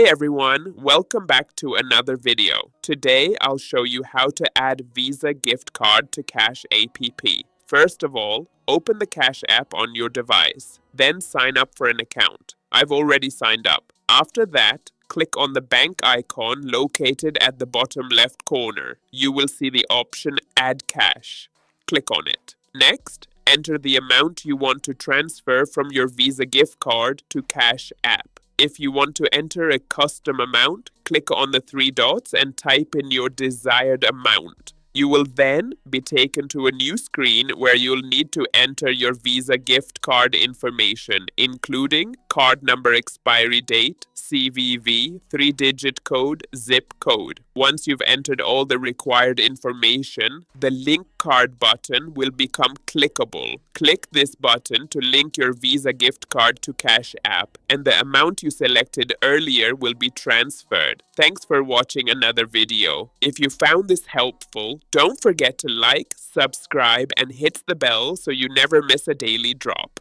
Hey everyone, welcome back to another video. Today I'll show you how to add Visa gift card to Cash app. First of all, open the Cash app on your device, then sign up for an account. I've already signed up. After that, click on the bank icon located at the bottom left corner. You will see the option Add Cash. Click on it. Next, enter the amount you want to transfer from your Visa gift card to Cash app. If you want to enter a custom amount, click on the three dots and type in your desired amount. You will then be taken to a new screen where you'll need to enter your Visa gift card information, including card number expiry date, CVV, 3-digit code, zip code. Once you've entered all the required information, the Link Card button will become clickable. Click this button to link your Visa gift card to Cash app, and the amount you selected earlier will be transferred. Thanks for watching another video. If you found this helpful, don't forget to like, subscribe, and hit the bell so you never miss a daily drop.